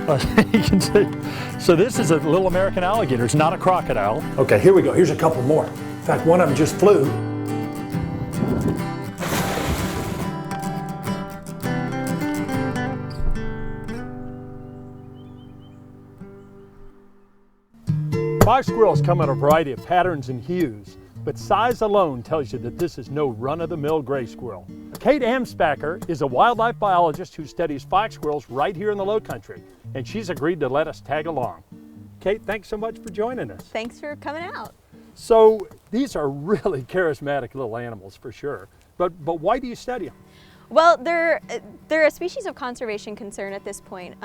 You can see. So this is a little American alligator. It's not a crocodile. Okay, here we go. Here's a couple more. In fact, one of them just flew. Fox squirrels come in a variety of patterns and hues, but size alone tells you that this is no run-of-the-mill gray squirrel. Kate Amsbacher is a wildlife biologist who studies fox squirrels right here in the Lowcountry, and she's agreed to let us tag along. Kate, thanks so much for joining us. Thanks for coming out. So these are really charismatic little animals for sure, but why do you study them? Well, they're a species of conservation concern at this point.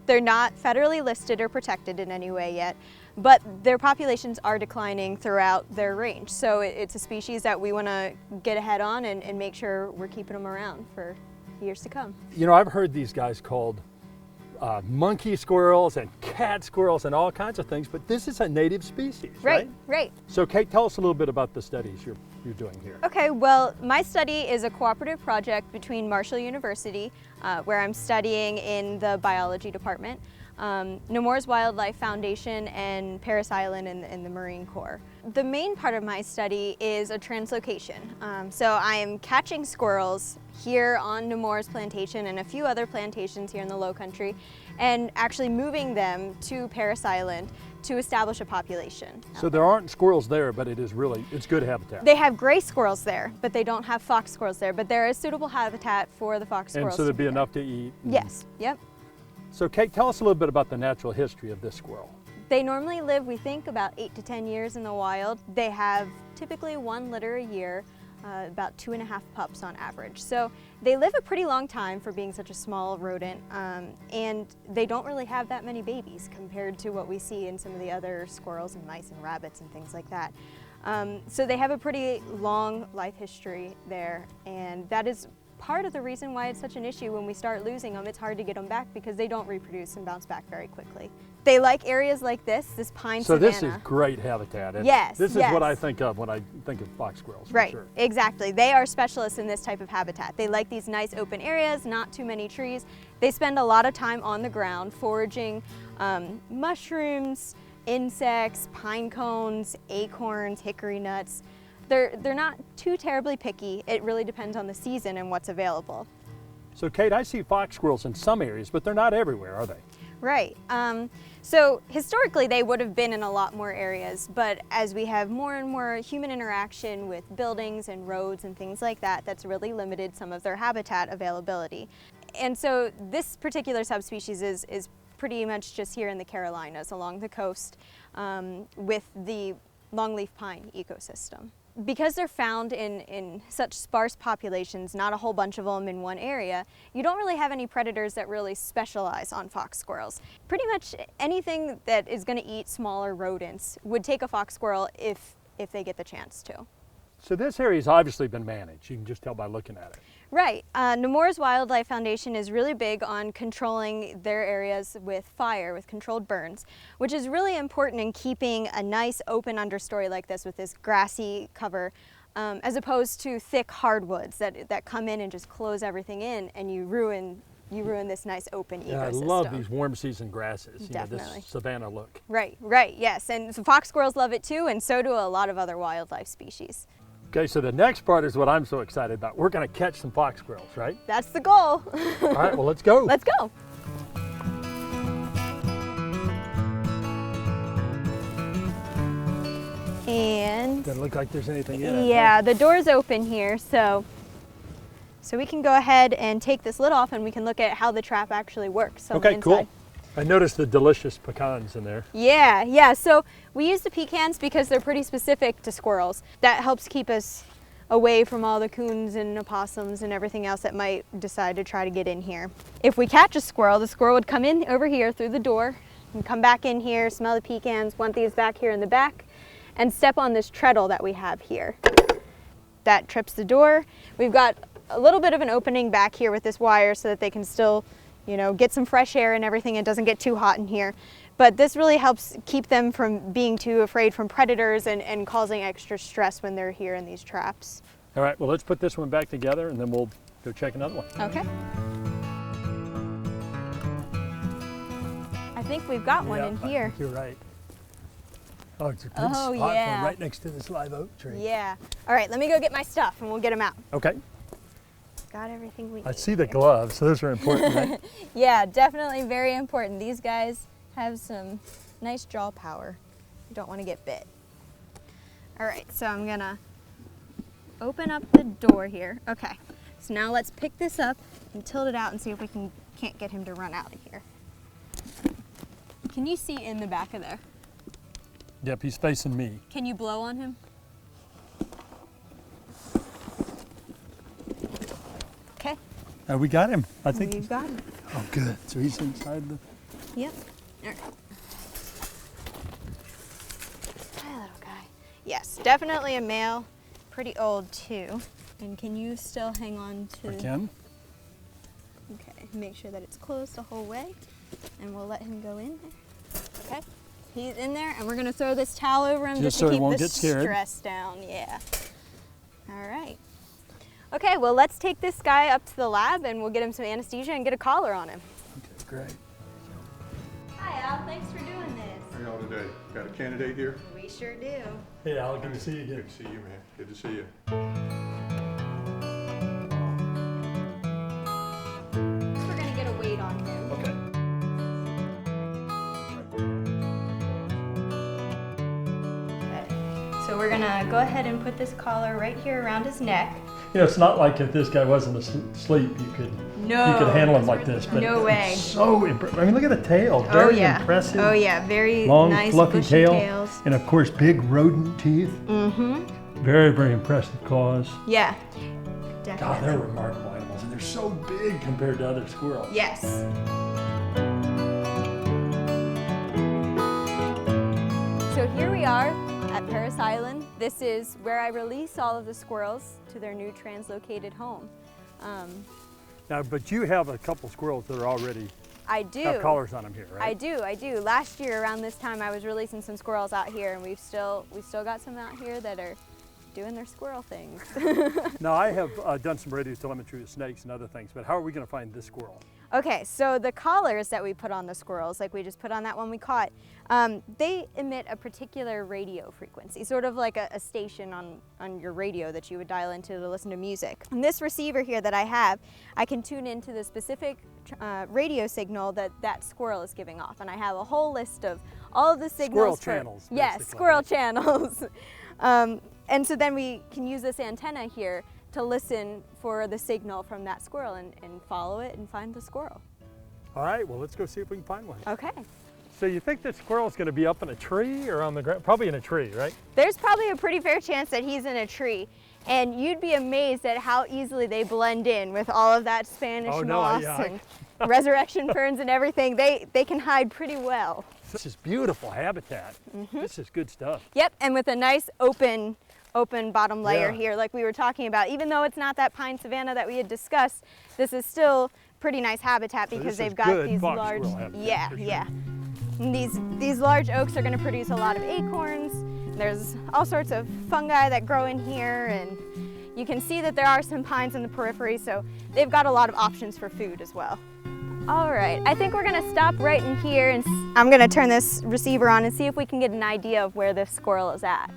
They're not federally listed or protected in any way yet, but their populations are declining throughout their range. So it's a species that we want to get ahead on and make sure we're keeping them around for years to come. You know, I've heard these guys called monkey squirrels and cat squirrels and all kinds of things, but this is a native species, right? Right. So Kate, tell us a little bit about the studies you're doing here. Okay, well, my study is a cooperative project between Marshall University, where I'm studying in the biology department, Nemours Wildlife Foundation, and Parris Island in the Marine Corps. The main part of my study is a translocation. So I am catching squirrels here on Nemours Plantation and a few other plantations here in the Lowcountry, and actually moving them to Parris Island to establish a population. So there aren't squirrels there, but it's good habitat. They have gray squirrels there, but they don't have fox squirrels there, but there is suitable habitat for the fox squirrels. And so there'd be enough to eat? Yes, yep. So Kate, tell us a little bit about the natural history of this squirrel. They normally live, we think, about 8 to 10 years in the wild. They have typically 1 litter a year, about 2.5 pups on average. So they live a pretty long time for being such a small rodent, and they don't really have that many babies compared to what we see in some of the other squirrels and mice and rabbits and things like that. So they have a pretty long life history there, and that is part of the reason why it's such an issue when we start losing them. It's hard to get them back because they don't reproduce and bounce back very quickly. They like areas like this pine so savanna. This is great habitat. Yes, This is what I think of when I think of fox squirrels. Right, for sure. Exactly. They are specialists in this type of habitat. They like these nice open areas, not too many trees. They spend a lot of time on the ground foraging mushrooms, insects, pine cones, acorns, hickory nuts. They're not too terribly picky. It really depends on the season and what's available. So Kate, I see fox squirrels in some areas, but they're not everywhere, are they? Right. So historically they would have been in a lot more areas, but as we have more and more human interaction with buildings and roads and things like that, that's really limited some of their habitat availability. And so this particular subspecies is pretty much just here in the Carolinas along the coast with the longleaf pine ecosystem. Because they're found in such sparse populations, not a whole bunch of them in one area, you don't really have any predators that really specialize on fox squirrels. Pretty much anything that is going to eat smaller rodents would take a fox squirrel if they get the chance to. So this area's obviously been managed. You can just tell by looking at it. Right. Nemours Wildlife Foundation is really big on controlling their areas with fire, with controlled burns, which is really important in keeping a nice open understory like this with this grassy cover, as opposed to thick hardwoods that come in and just close everything in, and you ruin this nice open ecosystem. Yeah, I love these warm season grasses. Definitely. You know, this savanna look. Right, yes. And so fox squirrels love it too, and so do a lot of other wildlife species. Okay, so the next part is what I'm so excited about. We're going to catch some fox squirrels, right? That's the goal. All right, well, let's go. Let's go. And doesn't look like there's anything in it. Yeah, the door's open here, so we can go ahead and take this lid off and we can look at how the trap actually works on the Okay, inside. cool. I noticed the delicious pecans in there. Yeah, so we use the pecans because they're pretty specific to squirrels. That helps keep us away from all the coons and opossums and everything else that might decide to try to get in here. If we catch a squirrel, the squirrel would come in over here through the door and come back in here, smell the pecans, want these back here in the back, and step on this treadle that we have here. That trips the door. We've got a little bit of an opening back here with this wire so that they can still, you know, get some fresh air and everything. It doesn't get too hot in here. But this really helps keep them from being too afraid from predators and causing extra stress when they're here in these traps. All right, well, let's put this one back together and then we'll go check another one. Okay. think we've got one Yeah, in I here. think you're right. Oh, it's a good Oh, spot yeah. for right next to this live oak tree. Yeah. All right, let me go get my stuff and we'll get him out. Okay. Got everything we need. I see the here. gloves, so those are important, right? Yeah, definitely very important. These guys have some nice jaw power. You don't want to get bit. All right, so I'm gonna open up the door here. Okay, so now let's pick this up and tilt it out and see if we can't get him to run out of here. Can you see in the back of there? Yep, he's facing me. Can you blow on him? Okay, We got him, I think. we've got him. Oh, good. So he's inside the... Yep. All right. Hi, little guy. Yes, definitely a male. Pretty old too. And can you still hang on to? I can. Okay. Make sure that it's closed the whole way, and we'll let him go in there. Okay. He's in there, and we're gonna throw this towel over him just so to he keep won't the get scared. stress down. Yeah. All right. Okay. Well, let's take this guy up to the lab, and we'll get him some anesthesia and get a collar on him. Okay, great. Hi, Al. Thanks for doing this. How y'all today? Got a candidate here? We sure do. Hey, Al, good to see you again. Good to see you, man. Good to see you. We're gonna get a weight on him. Okay. Okay. So we're gonna go ahead and put this collar right here around his neck. You know, it's not like if this guy wasn't asleep, you could handle him like this. But No way. it's so impressive. I mean, look at the tail. Very impressive. Oh yeah, very Long, nice fluffy bushy tail. tails. And of course, big rodent teeth. Mm-hmm. Very, very impressive claws. Yeah. God, Definitely. they're remarkable animals, and they're so big compared to other squirrels. Yes. So here we are at Paris Island. This is where I release all of the squirrels to their new translocated home. Now, but you have a couple squirrels that are already I do. have collars on them here, right? I do. Last year around this time I was releasing some squirrels out here, and we've still got some out here that are doing their squirrel things. Now, I have done some radio telemetry with snakes and other things, but how are we going to find this squirrel? Okay, so the collars that we put on the squirrels, like we just put on that one we caught, they emit a particular radio frequency, sort of like a station on your radio that you would dial into to listen to music. And this receiver here that I have, I can tune into the specific radio signal that squirrel is giving off. And I have a whole list of all of the signals. Squirrel channels, Yes, basically. squirrel channels. And so then we can use this antenna here to listen for the signal from that squirrel and follow it and find the squirrel. All right, well, let's go see if we can find one. Okay. So you think that squirrel's going to be up in a tree or on the ground? Probably in a tree, right? There's probably a pretty fair chance that he's in a tree. And you'd be amazed at how easily they blend in with all of that Spanish moss and resurrection ferns and everything. They can hide pretty well. This is beautiful habitat. This is good stuff. Yep, and with a nice open bottom layer Yeah. here like we were talking about. Even though it's not that pine savanna that we had discussed, this is still pretty nice habitat because this they've is got good these fox large, squirrel habitat, yeah, for sure. yeah. And these large oaks are going to produce a lot of acorns. There's all sorts of fungi that grow in here, and you can see that there are some pines in the periphery, so they've got a lot of options for food as well. All right, I think we're going to stop right in here, and I'm going to turn this receiver on and see if we can get an idea of where this squirrel is at.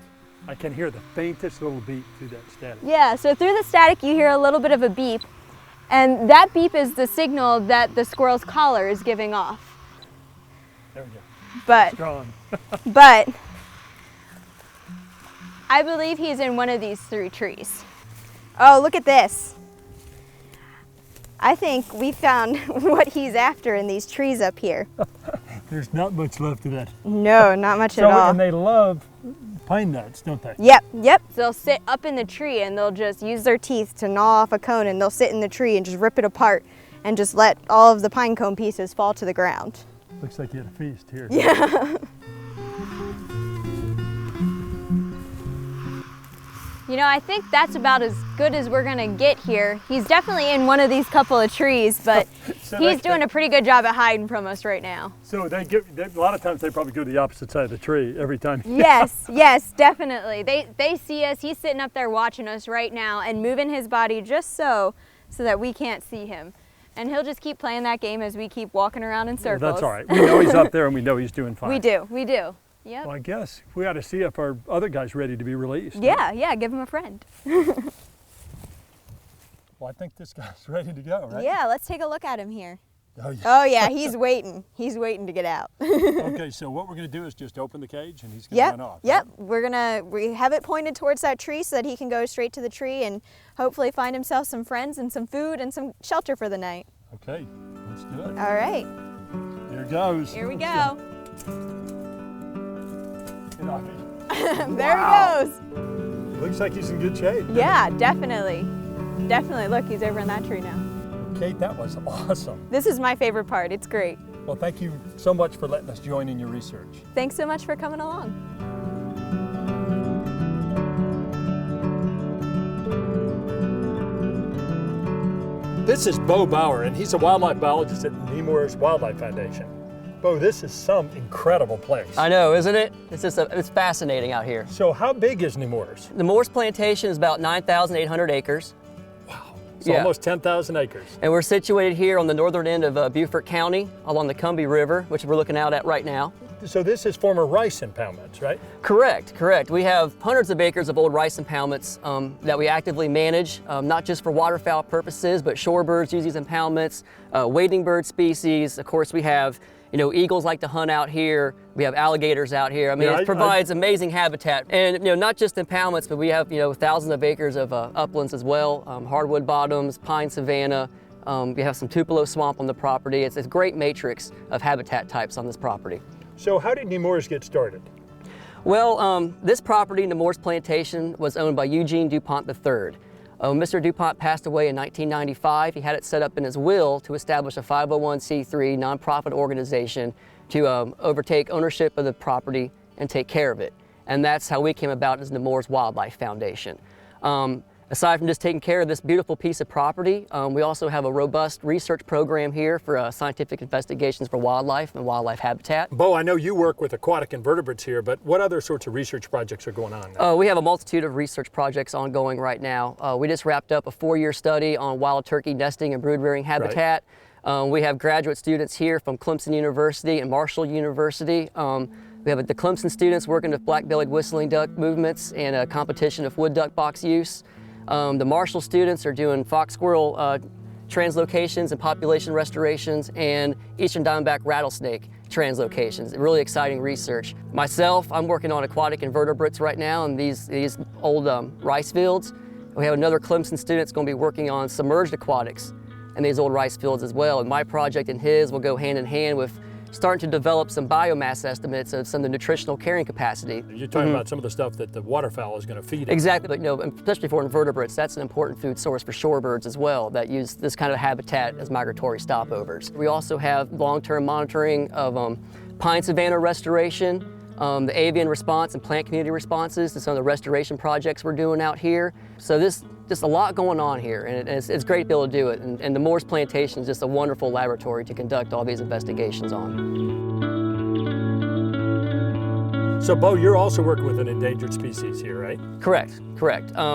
I can hear the faintest little beat through that static. Yeah, so through the static you hear a little bit of a beep, and that beep is the signal that the squirrel's collar is giving off. There we go. But Strong. But I believe he's in one of these 3 trees. Oh, look at this. I think we found what he's after in these trees up here. There's not much left of that. No, not much at all. And they love pine nuts, don't they? Yep. They'll sit up in the tree and they'll just use their teeth to gnaw off a cone, and they'll sit in the tree and just rip it apart and just let all of the pine cone pieces fall to the ground. Looks like you had a feast here. Yeah. You know, I think that's about as good as we're gonna get here. He's definitely in one of these couple of trees, but he's doing a pretty good job at hiding from us right now. So a lot of times they probably go to the opposite side of the tree every time. Yes, definitely. They see us. He's sitting up there watching us right now and moving his body just so that we can't see him. And he'll just keep playing that game as we keep walking around in circles. That's all right. We know he's up there and we know he's doing fine. We do. Yep. Well, I guess we ought to see if our other guy's ready to be released. Yeah, give him a friend. Well, I think this guy's ready to go, right? Yeah, let's take a look at him here. Oh, yeah. Oh yeah, he's waiting. He's waiting to get out. Okay, so what we're going to do is just open the cage and he's going to run off. Yep. We have it pointed towards that tree so that he can go straight to the tree and hopefully find himself some friends and some food and some shelter for the night. Okay, let's do it. All right. Here goes. Here we go. Get off me. There he goes. Looks like he's in good shape. Yeah, definitely. Definitely. Look, he's over in that tree now. Kate, that was awesome. This is my favorite part. It's great. Well, thank you so much for letting us join in your research. Thanks so much for coming along. This is Bo Bauer, and he's a wildlife biologist at Nemours Wildlife Foundation. Bo, this is some incredible place. I know, isn't it? It's fascinating out here. So how big is Nemours? The Moores Plantation is about 9,800 acres. It's almost 10,000 acres. And we're situated here on the northern end of Beaufort County along the Combahee River, which we're looking out at right now. So this is former rice impoundments, right? Correct. We have hundreds of acres of old rice impoundments that we actively manage, not just for waterfowl purposes, but shorebirds use these impoundments, wading bird species. Of course, we have eagles like to hunt out here. We have alligators out here. I mean, it provides amazing habitat. And, not just impoundments, but we have, thousands of acres of uplands as well, hardwood bottoms, pine savanna. We have some tupelo swamp on the property. It's a great matrix of habitat types on this property. So how did Nemours get started? Well, this property, Nemours Plantation, was owned by Eugene DuPont III. Mr. DuPont passed away in 1995. He had it set up in his will to establish a 501c3 nonprofit organization to overtake ownership of the property and take care of it. And that's how we came about as Nemours Wildlife Foundation. Aside from just taking care of this beautiful piece of property, we also have a robust research program here for scientific investigations for wildlife and wildlife habitat. Bo, I know you work with aquatic invertebrates here, but what other sorts of research projects are going on now? We have a multitude of research projects ongoing right now. We just wrapped up a 4-year study on wild turkey nesting and brood rearing habitat. Right. We have graduate students here from Clemson University and Marshall University. We have the Clemson students working with black-bellied whistling duck movements and a competition of wood duck box use. The Marshall students are doing fox squirrel translocations and population restorations and eastern diamondback rattlesnake translocations. Really exciting research. Myself, I'm working on aquatic invertebrates right now in these old rice fields. We have another Clemson student that's going to be working on submerged aquatics in these old rice fields as well. And my project and his will go hand in hand with starting to develop some biomass estimates of some of the nutritional carrying capacity. You're talking about some of the stuff that the waterfowl is going to feed on. Exactly, but especially for invertebrates, that's an important food source for shorebirds as well that use this kind of habitat as migratory stopovers. We also have long-term monitoring of pine savanna restoration, the avian response and plant community responses to some of the restoration projects we're doing out here. So just a lot going on here, and it's great to be able to do it. And the Nemours Plantation is just a wonderful laboratory to conduct all these investigations on. So, Bo, you're also working with an endangered species here, right? Correct.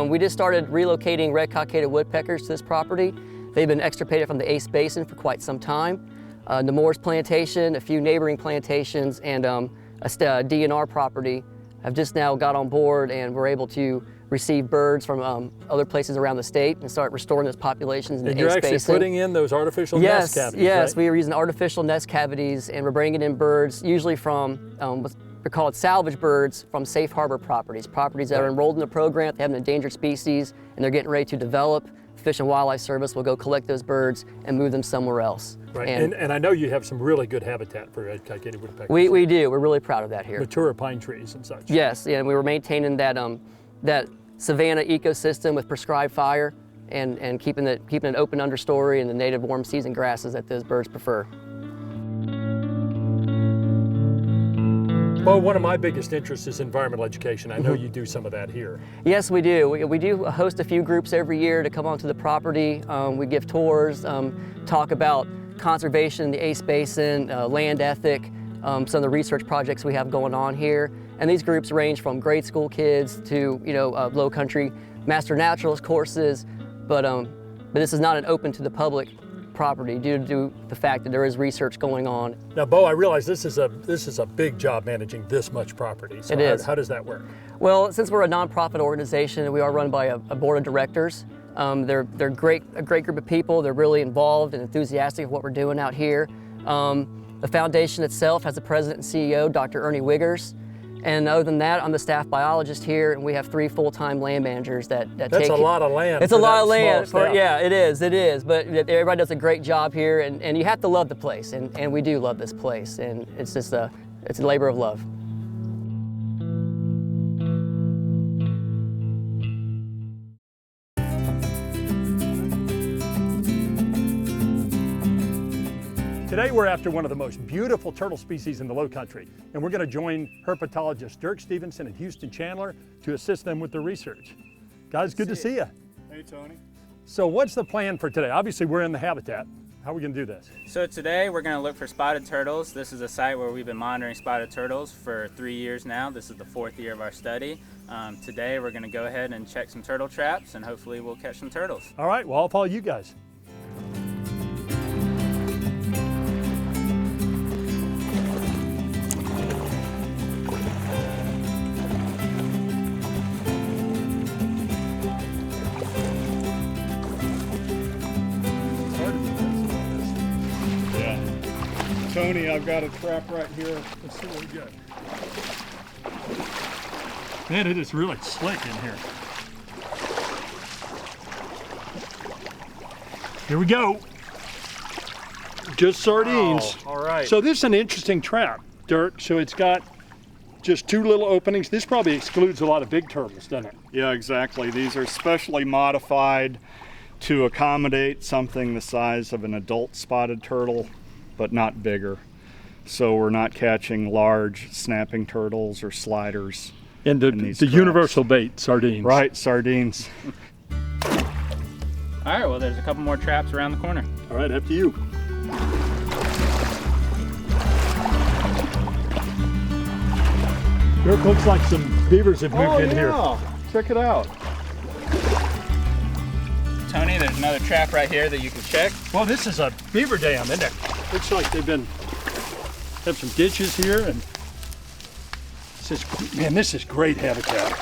We just started relocating red cockaded woodpeckers to this property. They've been extirpated from the Ace Basin for quite some time. Nemours Plantation, a few neighboring plantations, and a DNR property have just now got on board, and we're able to receive birds from other places around the state and start restoring those populations in the Ace Basin. And you're actually putting in those artificial nest cavities, Yes, right? we are using artificial nest cavities, and we're bringing in birds, usually from, we call it salvage birds from safe harbor properties that are enrolled in the program, they have an endangered species, and they're getting ready to develop. Fish and Wildlife Service will go collect those birds and move them somewhere else. Right, and I know you have some really good habitat for red cockaded woodpeckers. We do, we're really proud of that here. Mature pine trees and such. Yes, and we were maintaining that savanna ecosystem with prescribed fire and keeping an open understory and the native warm season grasses that those birds prefer. Well, one of my biggest interests is environmental education. I know you do some of that here. Yes, we do. We do host a few groups every year to come onto the property. We give tours, talk about conservation in the Ace Basin, land ethic, some of the research projects we have going on here. And these groups range from grade school kids to Lowcountry Master Naturalist courses, but this is not an open to the public property due to the fact that there is research going on. Now, Bo, I realize this is a big job managing this much property. So It is. How does that work? Well, since we're a nonprofit organization, we are run by a board of directors. They're a great group of people. They're really involved and enthusiastic of what we're doing out here. The foundation itself has a president and CEO, Dr. Ernie Wiggers. And other than that, I'm the staff biologist here, and we have 3 full-time land managers that take. That's a lot of land. It's a lot of land. Staff. Yeah, it is. But everybody does a great job here, and you have to love the place, and we do love this place, and it's just it's a labor of love. Today we're after one of the most beautiful turtle species in the Lowcountry, and we're going to join herpetologist Dirk Stevenson and Houston Chandler to assist them with their research. Guys, good to see you. Hey, Tony. So what's the plan for today? Obviously we're in the habitat. How are we going to do this? So today we're going to look for spotted turtles. This is a site where we've been monitoring spotted turtles for 3 years now. This is the 4th year of our study. Today we're going to go ahead and check some turtle traps, and hopefully we'll catch some turtles. All right, well, I'll follow you guys. Tony, I've got a trap right here. Let's see what we got. Man, it is really slick in here. Here we go. Just sardines. Oh, all right. So this is an interesting trap, Dirk. So it's got just 2 little openings. This probably excludes a lot of big turtles, doesn't it? Yeah, exactly. These are specially modified to accommodate something the size of an adult spotted turtle, but not bigger. So we're not catching large snapping turtles or sliders. And in these the traps. universal bait, sardines. Right, sardines. All right, well, there's a couple more traps around the corner. All right, up to you. Dirk, looks like some beavers have moved in here. Check it out. Tony, there's another trap right here that you can check. Well, this is a beaver dam, isn't it? Looks like have some ditches here, and this is great habitat.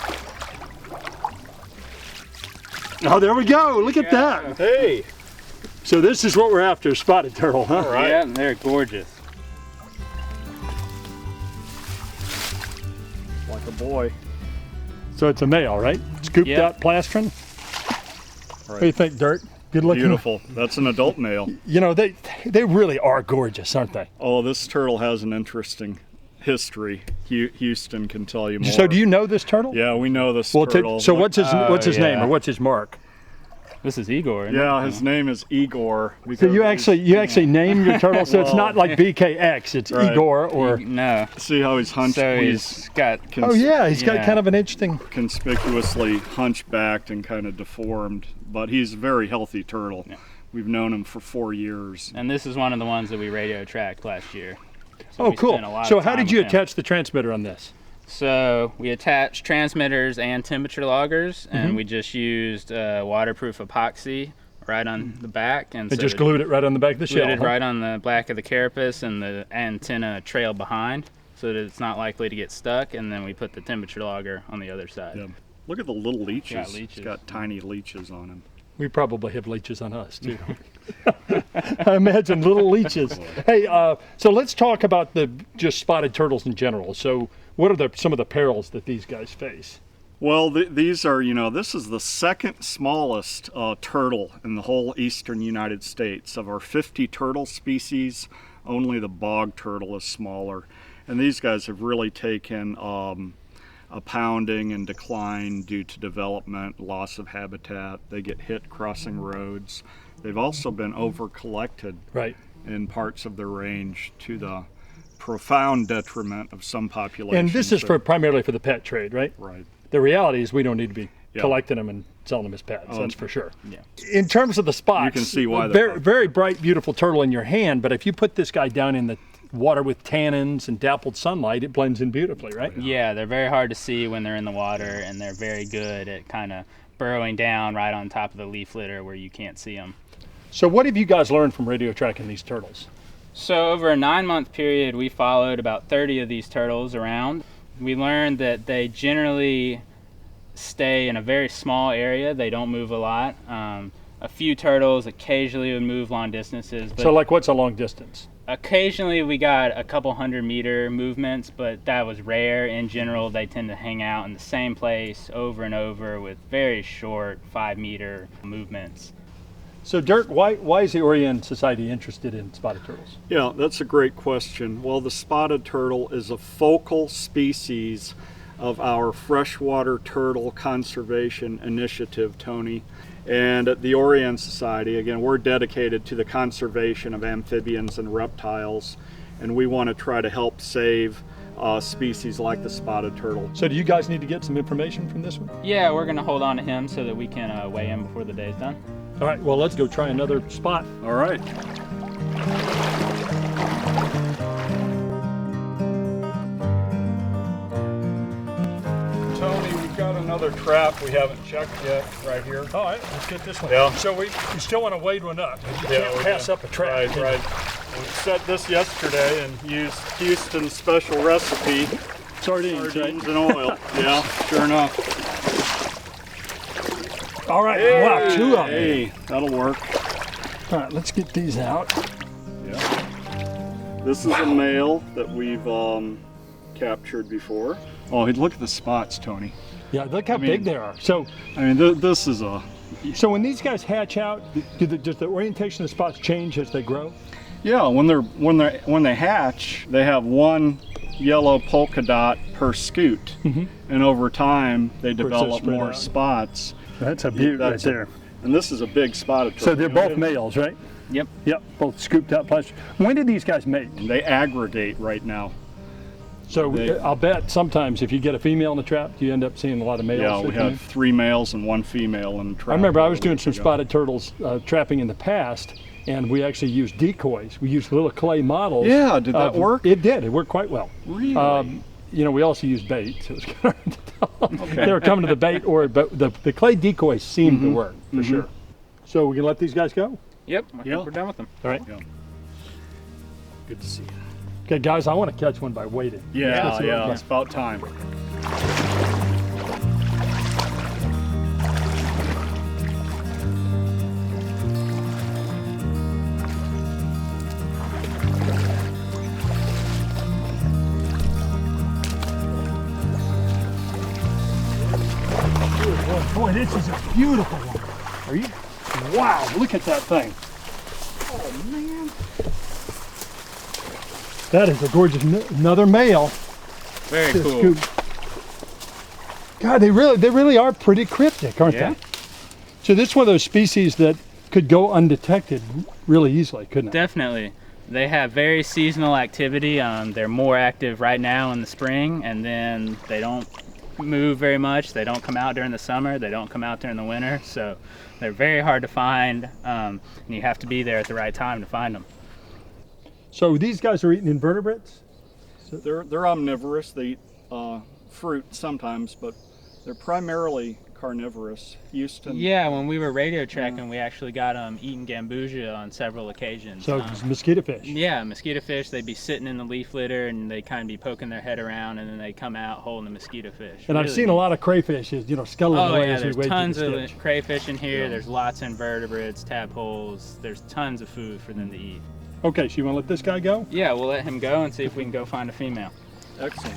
Oh, there we go. Look at that. Hey. So this is what we're after, spotted turtle, huh? All right. Yeah, they're gorgeous. Like a boy. So it's a male, right? Scooped Yep. out plastron. Right. What do you think, Dirk? Good looking. Beautiful. That's an adult male. You know, they really are gorgeous, aren't they? Oh, this turtle has an interesting history. Houston can tell you more. So do you know this turtle? Yeah, we know this Well, turtle. so what's his name, yeah. or what's his mark? This is Igor. isn't Yeah, it? his name is Igor. So because you actually name your turtle, so it's Well, not like BKX, it's right. Igor or. No. See how he's hunched? So he's got. Oh yeah, he's got Yeah. kind of an interesting. Conspicuously hunchbacked and kind of deformed, but he's a very healthy turtle. Yeah. We've known him for 4 years. And this is one of the ones that we radio tracked last year. So Oh, we cool. spent a lot of So how time did you with him. attach the transmitter on this? So we attached transmitters and temperature loggers, and Mm-hmm. we just used waterproof epoxy right on the back, and They so just glued it right on the back of the shell. glued it huh? right on the back of the carapace, and the antenna trail behind, so that it's not likely to get stuck. And then we put the temperature logger on the other side. Yeah. Look at the little leeches. Got leeches. He's got tiny leeches on him. We probably have leeches on us too. I imagine little leeches. Hey, so let's talk about the just spotted turtles in general. So what are some of the perils that these guys face? Well, these are, this is the second smallest turtle in the whole eastern United States. Of our 50 turtle species, only the bog turtle is smaller. And these guys have really taken a pounding and decline due to development, loss of habitat. They get hit crossing roads. They've also been over-collected Right. in parts of their range to the profound detriment of some populations. And this is primarily for the pet trade, right? Right. The reality is we don't need to be Yeah. collecting them and selling them as pets, that's for sure. Yeah. In terms of the spots, You can see why they're very, popular. very bright, beautiful turtle in your hand, but if you put this guy down in the water with tannins and dappled sunlight, it blends in beautifully, right? Yeah, they're very hard to see when they're in the water, and they're very good at kind of burrowing down right on top of the leaf litter where you can't see them. So what have you guys learned from radio tracking these turtles? So over a 9-month period, we followed about 30 of these turtles around. We learned that they generally stay in a very small area. They don't move a lot. A few turtles occasionally would move long distances. But So like what's a long distance? occasionally we got a couple 100-meter movements, but that was rare. In general, they tend to hang out in the same place over and over with very short 5-meter movements. So Dirk, why is the Orion Society interested in spotted turtles? Yeah, that's a great question. Well, the spotted turtle is a focal species of our freshwater turtle conservation initiative, Tony. And at the Orion Society, again, we're dedicated to the conservation of amphibians and reptiles, and we want to try to help save species like the spotted turtle. So do you guys need to get some information from this one? Yeah, we're going to hold on to him so that we can weigh in before the day's done. All right, well, let's go try another spot. All right. Tony, we've got another trap we haven't checked yet right here. All right, let's get this one. Yeah. So we still want to wade one up. You can't we pass can. up a trap. Right, right. We set this yesterday and used Houston's special recipe, Sardines, sardines right? and oil. Yeah, sure enough. All right, wow, 2 of them. Hey, that'll work. All right, let's get these out. Yeah. This is a male that we've captured before. Oh, look at the spots, Tony. Yeah, look how big they are. So I mean, this is a... So when these guys hatch out, does the orientation of the spots change as they grow? Yeah, when they hatch, they have one yellow polka dot per scoot, and over time they develop spread more out. spots. That's a beaut right there. And this is a big spotted turtle. So they're both males, right? Yep. Yep, both scooped out plastic. When did these guys mate? They aggregate right now. So I'll bet sometimes if you get a female in the trap, you end up seeing a lot of males. Yeah, we that come in. have 3 males and 1 female in the trap. I remember I was doing some spotted turtles trapping in the past, and we actually used decoys. We used little clay models. Yeah, did that work? It did. It worked quite well. Really? You know, we also used bait, so it was kind of hard to tell. They were coming to the bait, but the clay decoys seemed to work for sure. So we can let these guys go? Yep, I think we're done with them. All right. Yeah. Good to see you. Okay, guys, I want to catch one by wading. Yeah, yeah, it's about time. Boy, this is a beautiful one. Are you? Wow, look at that thing. Oh, man. That is a gorgeous, another male. Very Just cool. God, they really are pretty cryptic, aren't they? So this is one of those species that could go undetected really easily, couldn't it? Definitely. They have very seasonal activity. They're more active right now in the spring, and then they don't move very much. They don't come out during the summer. They don't come out during the winter. So they're very hard to find, and you have to be there at the right time to find them. So these guys are eating invertebrates? They're omnivorous. They eat fruit sometimes, but they're primarily carnivorous. Houston. Yeah, when we were radio tracking, we actually got them eating gambusia on several occasions. So mosquito fish. Yeah, mosquito fish. They'd be sitting in the leaf litter, and they kind of be poking their head around, and then they come out holding the mosquito fish. And I've seen a lot of crayfish, you know, scuttling away yeah, as we there's wait tons for the of stitch. crayfish in here. There's lots of invertebrates, tadpoles. There's tons of food for them to eat. Okay, so you want to let this guy go? Yeah, we'll let him go and see if we can go find a female. Excellent.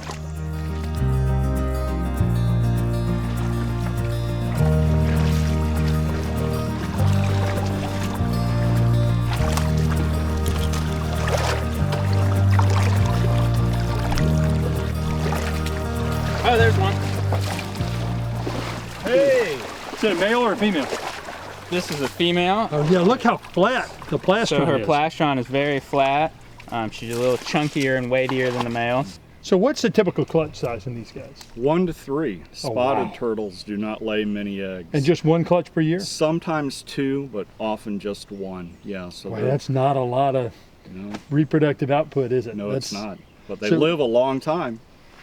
Oh, there's one. Hey! Is it a male or a female? This is a female. Oh yeah, look how flat the plastron So her is. plastron is very flat. She's a little chunkier and weightier than the males. So what's the typical clutch size in these guys? 1 to 3. Spotted wow. turtles do not lay many eggs. And just one clutch per year? Sometimes 2, but often just 1. Yeah, so Boy, that's not a lot of no, reproductive output, is it? no, That's, it's not. But they so- live a long time.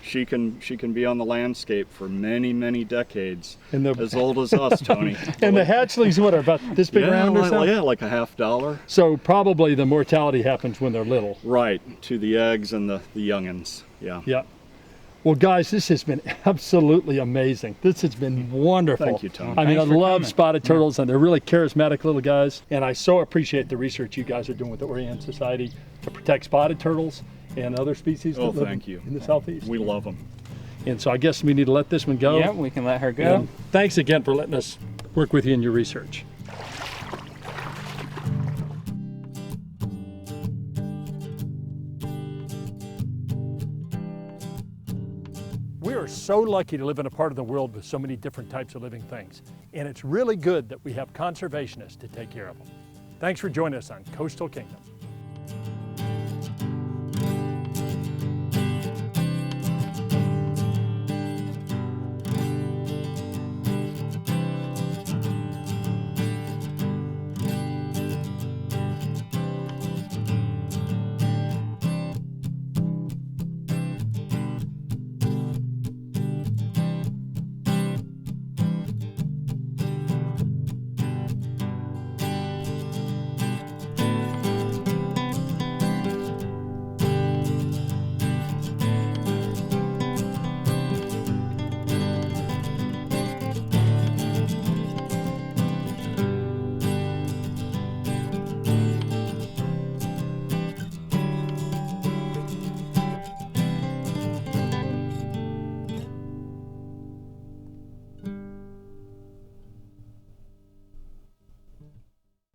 she can be on the landscape for many, many decades. And as old as us, Tony. And the hatchlings, what, are about this big around or something? Yeah, like a $50. So probably the mortality happens when they're little. Right, to the eggs and the youngins. Yeah. Yeah. Well, guys, this has been absolutely amazing. This has been wonderful. Thank you, Tony. I mean, I Thanks for love coming. spotted turtles, and they're really charismatic little guys. And I so appreciate the research you guys are doing with the Oriental Society to protect spotted turtles and other species that Oh, live thank you. in the Southeast. We love them. And so I guess we need to let this one go. Yeah, we can let her go. And thanks again for letting us work with you in your research. We are so lucky to live in a part of the world with so many different types of living things. And it's really good that we have conservationists to take care of them. Thanks for joining us on Coastal Kingdom.